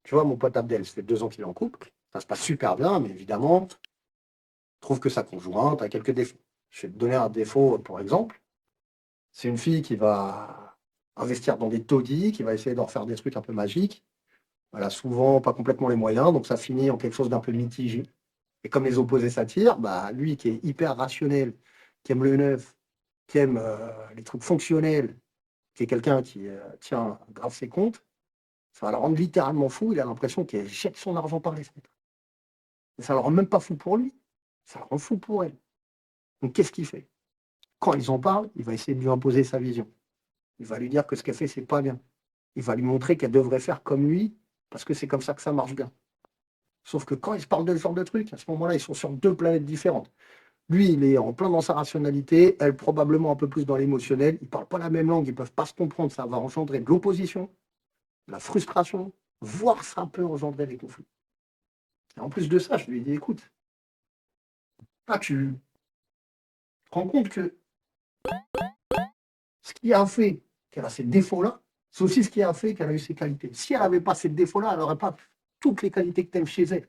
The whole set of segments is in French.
Tu vois, mon pote Abdel, ça fait 2 ans qu'il est en couple. Ça se passe super bien, mais évidemment, il trouve que sa conjointe a quelques défauts. Je vais te donner un défaut, pour exemple. C'est une fille qui va investir dans des taudis, qui va essayer d'en faire des trucs un peu magiques. Elle a souvent pas complètement les moyens, donc ça finit en quelque chose d'un peu mitigé. Et comme les opposés s'attirent, bah, lui qui est hyper rationnel, qui aime le neuf, qui aime les trucs fonctionnels, qui est quelqu'un qui tient grave ses comptes, ça va le rendre littéralement fou. Il a l'impression qu'elle jette son argent par les fenêtres. Et ça ne le rend même pas fou pour lui, ça le rend fou pour elle. Donc qu'est-ce qu'il fait? Quand ils en parlent, il va essayer de lui imposer sa vision. Il va lui dire que ce qu'elle fait, c'est pas bien. Il va lui montrer qu'elle devrait faire comme lui, parce que c'est comme ça que ça marche bien. Sauf que quand ils se parlent de ce genre de trucs, à ce moment-là, ils sont sur 2 planètes différentes. Lui, il est en plein dans sa rationalité, elle probablement un peu plus dans l'émotionnel. Ils ne parlent pas la même langue, ils ne peuvent pas se comprendre. Ça va engendrer de l'opposition, de la frustration, voire ça peut engendrer des conflits. Et en plus de ça, je lui ai dit, écoute, là, tu te rends compte que ce qui a fait qu'elle a ces défauts-là, c'est aussi ce qui a fait qu'elle a eu ses qualités. Si elle n'avait pas ces défauts-là, elle n'aurait pas toutes les qualités que tu aimes chez elle.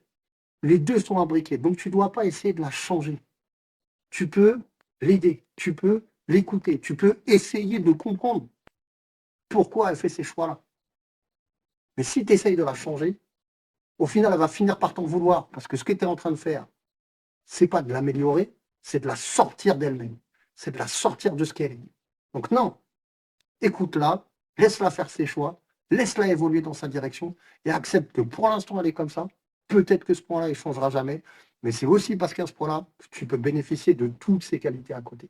Les deux sont imbriqués. Donc, tu ne dois pas essayer de la changer. Tu peux l'aider, tu peux l'écouter, tu peux essayer de comprendre pourquoi elle fait ces choix-là. Mais si tu essayes de la changer, au final, elle va finir par t'en vouloir. Parce que ce que tu es en train de faire, c'est pas de l'améliorer, c'est de la sortir d'elle-même. C'est de la sortir de ce qu'elle est. Donc non, écoute-la, laisse-la faire ses choix, laisse-la évoluer dans sa direction et accepte que pour l'instant, elle est comme ça. Peut-être que ce point-là, il ne changera jamais. Mais c'est aussi parce qu'à ce point-là, tu peux bénéficier de toutes ses qualités à côté.